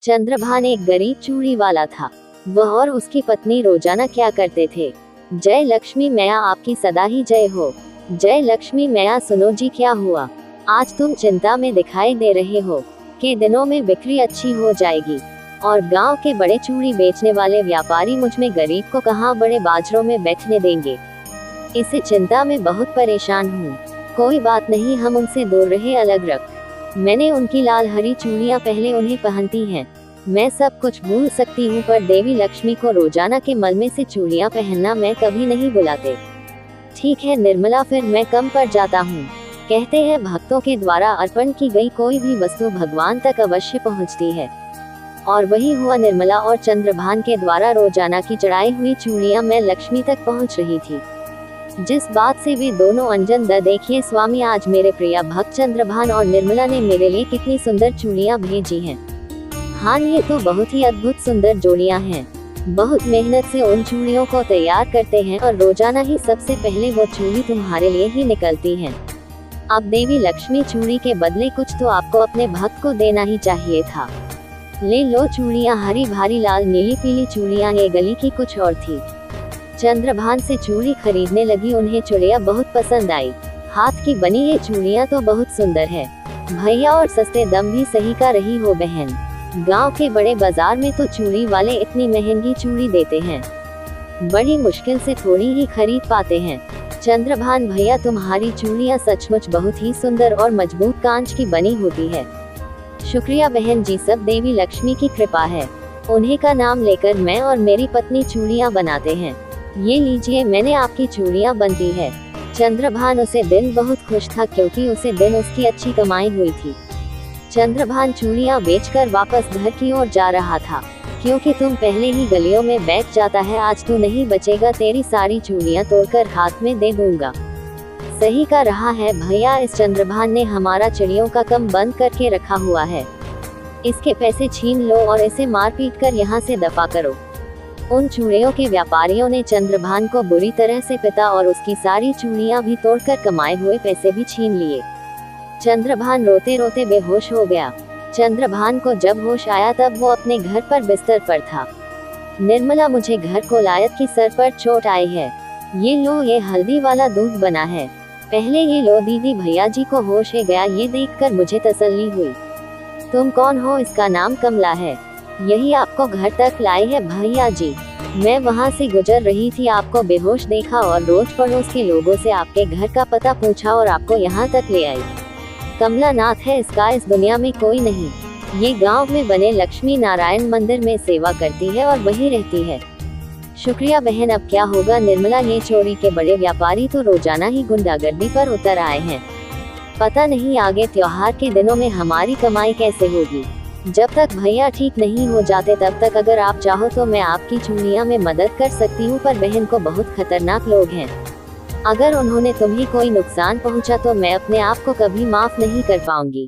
चंद्रभान एक गरीब चूड़ी वाला था। वह और उसकी पत्नी रोजाना क्या करते थे। जय लक्ष्मी मैया आपकी सदा ही जय हो। जय लक्ष्मी मैया सुनो जी क्या हुआ, आज तुम चिंता में दिखाई दे रहे हो। के दिनों में बिक्री अच्छी हो जाएगी और गांव के बड़े चूड़ी बेचने वाले व्यापारी मुझ में गरीब को कहाँ बड़े बाजारों में बैठने देंगे। इसे चिंता में बहुत परेशान हूँ। कोई बात नहीं, हम उनसे दूर रहे, अलग रख। मैंने उनकी लाल हरी चूड़ियाँ पहले उन्हें पहनती हैं। मैं सब कुछ भूल सकती हूँ, पर देवी लक्ष्मी को रोजाना के मलमे से चूड़ियाँ पहनना मैं कभी नहीं बुलाते। ठीक है निर्मला, फिर मैं कम पड़ जाता हूँ। कहते हैं भक्तों के द्वारा अर्पण की गई कोई भी वस्तु भगवान तक अवश्य पहुँचती है, और वही हुआ। निर्मला और चंद्रभान के द्वारा रोजाना की चढ़ाई हुई चूड़ियाँ मैं लक्ष्मी तक पहुँच रही थी, जिस बात से वे दोनों अनजान द देखिए स्वामी, आज मेरे प्रिय भक्त चंद्रभान और निर्मला ने मेरे लिए कितनी सुंदर चूड़ियाँ भेजी हैं। हाँ, ये तो बहुत ही अद्भुत सुंदर जोड़ियाँ हैं। बहुत मेहनत से उन चूड़ियों को तैयार करते हैं और रोजाना ही सबसे पहले वो चूड़ी तुम्हारे लिए ही निकलती हैं। अब देवी लक्ष्मी चूड़ी के बदले कुछ तो आपको अपने भक्त को देना ही चाहिए था। ले लो चूड़ियाँ, हरी भारी लाल नीली पीली चूड़ियाँ। ये गली की कुछ और थी। चंद्रभान से चूड़ी खरीदने लगी। उन्हें चूड़ियाँ बहुत पसंद आई। हाथ की बनी ये चूड़ियाँ तो बहुत सुंदर है भैया, और सस्ते दम भी सही का रही हो बहन। गांव के बड़े बाजार में तो चूड़ी वाले इतनी महंगी चूड़ी देते हैं, बड़ी मुश्किल से थोड़ी ही खरीद पाते हैं। चंद्रभान भैया, तुम्हारी चूड़ियाँ सचमुच बहुत ही सुंदर और मजबूत कांच की बनी होती है। शुक्रिया बहन जी, सब देवी लक्ष्मी की कृपा है। उन्हीं का नाम लेकर मैं और मेरी पत्नी चूड़ियाँ बनाते हैं। ये लीजिए, मैंने आपकी चूड़ियाँ बनती है। चंद्रभान उसे दिन बहुत खुश था, क्योंकि उसे दिन उसकी अच्छी कमाई हुई थी। चंद्रभान चूड़ियाँ बेचकर वापस घर की ओर जा रहा था, क्योंकि तुम पहले ही गलियों में बैठ जाता है। आज तू नहीं बचेगा, तेरी सारी चूड़ियाँ तोड़कर हाथ में दे दूंगा। सही का रहा है भैया, इस चंद्रभान ने हमारा चिड़ियों का कम बंद करके रखा हुआ है। इसके पैसे छीन लो और इसे मार पीट कर यहाँ से दफा करो। उन चूड़ियों के व्यापारियों ने चंद्रभान को बुरी तरह से पिटा और उसकी सारी चूड़ियाँ भी तोड़कर कमाए हुए पैसे भी छीन लिए। चंद्रभान रोते रोते बेहोश हो गया। चंद्रभान को जब होश आया तब वो अपने घर पर बिस्तर पर था। निर्मला, मुझे घर को लायत की सर पर चोट आई है। ये लो, ये हल्दी वाला दूध बना है, पहले ये लो दीदी। भैया जी को होश आ गया। ये देखकर मुझे तसल्ली हुई। तुम कौन हो? इसका नाम कमला है। यही आपको घर तक लाई है भैया जी। मैं वहाँ से गुजर रही थी, आपको बेहोश देखा और रोज पड़ोस के लोगों से आपके घर का पता पूछा और आपको यहाँ तक ले आई। कमला नाथ है इसका, इस दुनिया में कोई नहीं। ये गांव में बने लक्ष्मी नारायण मंदिर में सेवा करती है और वहीं रहती है। शुक्रिया बहन, अब क्या होगा निर्मला? ये चोरी के बड़े व्यापारी तो रोजाना ही गुंडागर्दी पर उतर आए हैं। पता नहीं आगे त्योहार के दिनों में हमारी कमाई कैसे होगी। जब तक भैया ठीक नहीं हो जाते तब तक अगर आप चाहो तो मैं आपकी चूड़ियाँ में मदद कर सकती हूँ, पर बहन को बहुत खतरनाक लोग हैं। अगर उन्होंने तुम्हें कोई नुकसान पहुँचा तो मैं अपने आप को कभी माफ नहीं कर पाऊंगी।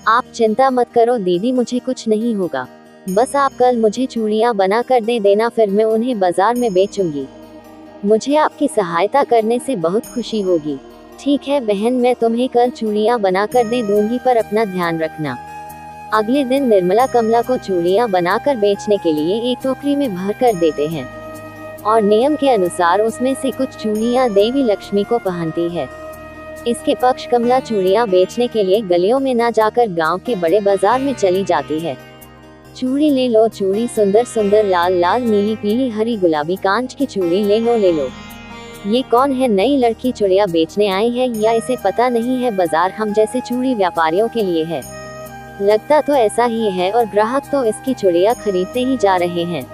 आप चिंता मत करो दीदी, मुझे कुछ नहीं होगा। बस आप कल मुझे चूड़ियाँ बना कर दे देना, फिर मैं उन्हें बाजार में बेचूंगी। मुझे आपकी सहायता करने से बहुत खुशी होगी। ठीक है बहन, मैं तुम्हें कल चूड़ियाँ बना कर दे दूंगी, पर अपना ध्यान रखना। अगले दिन निर्मला कमला को चूड़ियाँ बनाकर बेचने के लिए एक टोकरी में भर कर देते हैं, और नियम के अनुसार उसमें से कुछ चूड़ियाँ देवी लक्ष्मी को पहनती है। इसके पक्ष कमला चूड़ियाँ बेचने के लिए गलियों में ना जाकर गांव के बड़े बाजार में चली जाती है। चूड़ी ले लो, चूड़ी सुंदर सुंदर लाल लाल नीली पीली हरी गुलाबी कांच की चूड़ी ले लो ले लो। ये कौन है? नई लड़की चूड़ियाँ बेचने आई है, या इसे पता नहीं है बाजार हम जैसे चूड़ी व्यापारियों के लिए है? लगता तो ऐसा ही है, और ग्राहक तो इसकी चूड़ियाँ खरीदते ही जा रहे हैं।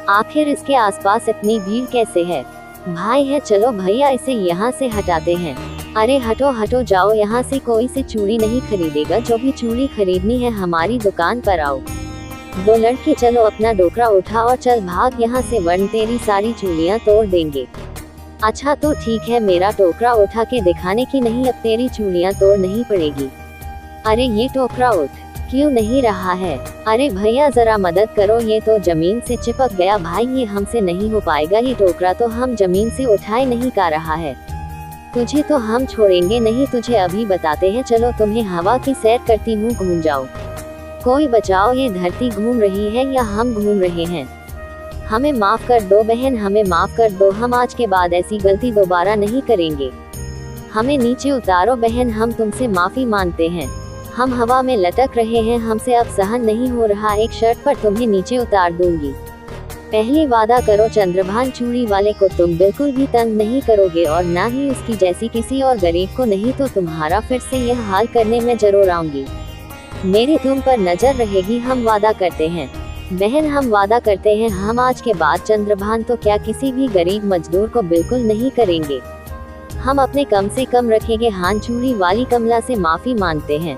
आखिर इसके आसपास इतनी भीड़ कैसे है? भाई है, चलो भैया इसे यहाँ से हटाते हैं। अरे हटो हटो, जाओ यहाँ से, कोई से चूड़ी नहीं खरीदेगा। जो भी चूड़ी खरीदनी है हमारी दुकान पर आओ। दो लड़की, चलो अपना डोकरा उठा और चल भाग यहाँ से, वरन तेरी सारी चूड़ियाँ तोड़ देंगे। अच्छा तो ठीक है, मेरा टोकरा उठा के दिखाने की नहीं, अब तेरी चूड़ियाँ तोड़ नहीं पड़ेगी। अरे ये टोकरा उठ क्यों नहीं रहा है? अरे भैया जरा मदद करो, ये तो जमीन से चिपक गया। भाई ये हमसे नहीं हो पाएगा, ये टोकरा तो हम जमीन से उठाए नहीं का रहा है। तुझे तो हम छोड़ेंगे नहीं, तुझे अभी बताते हैं। चलो तुम्हें हवा की सैर करती हूँ, घूम जाओ। कोई बचाओ, ये धरती घूम रही है या हम घूम रहे हैं? हमें माफ कर दो बहन, हमें माफ कर दो, हम आज के बाद ऐसी गलती दोबारा नहीं करेंगे। हमें नीचे उतारो बहन, हम तुमसे माफी मांगते हैं। हम हवा में लटक रहे हैं, हमसे अब सहन नहीं हो रहा, एक शर्त पर तुम्हें नीचे उतार दूंगी। पहले वादा करो चंद्रभान चूड़ी वाले को तुम बिल्कुल भी तंग नहीं करोगे और ना ही उसकी जैसी किसी और गरीब को, नहीं तो तुम्हारा फिर से यह हाल करने में जरूर आऊंगी। मेरी तुम पर नजर रहेगी, हम वादा करते हैं बहन, हम वादा करते हैं। हम आज के बाद चंद्रभान तो क्या किसी भी गरीब मजदूर को बिल्कुल नहीं करेंगे। हम अपने कम से कम रखेंगे। हाँ, चूड़ी वाली कमला से माफी मांगते हैं।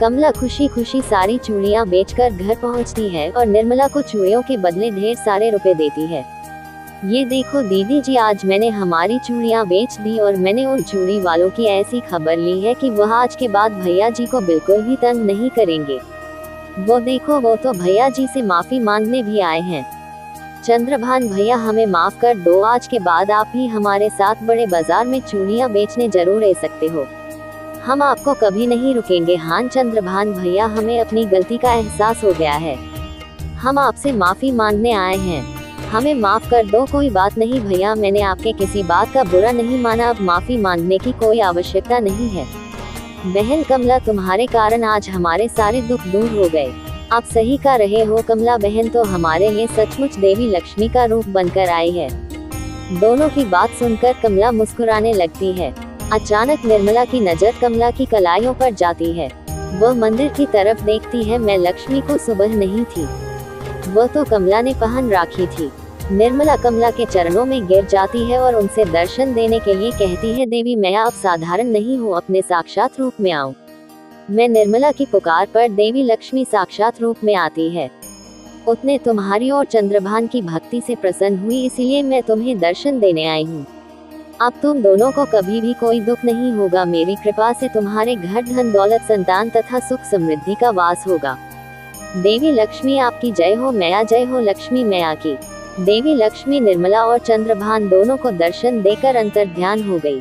कमला खुशी खुशी सारी चूड़ियां बेचकर घर पहुंचती है और निर्मला को चूड़ियों के बदले ढेर सारे रुपए देती है। ये देखो दीदी जी, आज मैंने हमारी चूड़ियां बेच दी और मैंने उन चूड़ी वालों की ऐसी खबर ली है कि वह आज के बाद भैया जी को बिल्कुल भी तंग नहीं करेंगे। वो देखो, वो तो भैया जी से माफी मांगने भी आए हैं। चंद्रभान भैया, हमें माफ कर दो, आज के बाद आप भी हमारे साथ बड़े बाजार में चूड़ियां बेचने जरूर आ सकते हो। हम आपको कभी नहीं रुकेंगे। हाँ चंद्रभान भैया, हमें अपनी गलती का एहसास हो गया है, हम आपसे माफी मांगने आए हैं, हमें माफ कर दो। कोई बात नहीं भैया, मैंने आपके किसी बात का बुरा नहीं माना, अब माफी मांगने की कोई आवश्यकता नहीं है। बहन कमला, तुम्हारे कारण आज हमारे सारे दुख दूर हो गए। आप सही कह रहे हो कमला बहन, तो हमारे लिए सचमुच देवी लक्ष्मी का रूप बनकर आई है। दोनों की बात सुनकर कमला मुस्कुराने लगती है। अचानक निर्मला की नजर कमला की कलाइयों पर जाती है। वह मंदिर की तरफ देखती है। मैं लक्ष्मी को सुबह नहीं थी, वह तो कमला ने पहन रखी थी। निर्मला कमला के चरणों में गिर जाती है और उनसे दर्शन देने के लिए कहती है, देवी मैं अब साधारण नहीं हूँ, अपने साक्षात रूप में आऊँ। मैं निर्मला की पुकार पर देवी लक्ष्मी साक्षात रूप में आती है। उसने तुम्हारी और चंद्रभान की भक्ति से प्रसन्न हुई, इसलिए मैं तुम्हें दर्शन देने आई हूँ। अब तुम दोनों को कभी भी कोई दुख नहीं होगा। मेरी कृपा से तुम्हारे घर धन दौलत संतान तथा सुख समृद्धि का वास होगा। देवी लक्ष्मी आपकी जय हो, मैया जय हो लक्ष्मी मैया की। देवी लक्ष्मी निर्मला और चंद्रभान दोनों को दर्शन देकर अंतर्ध्यान हो गई।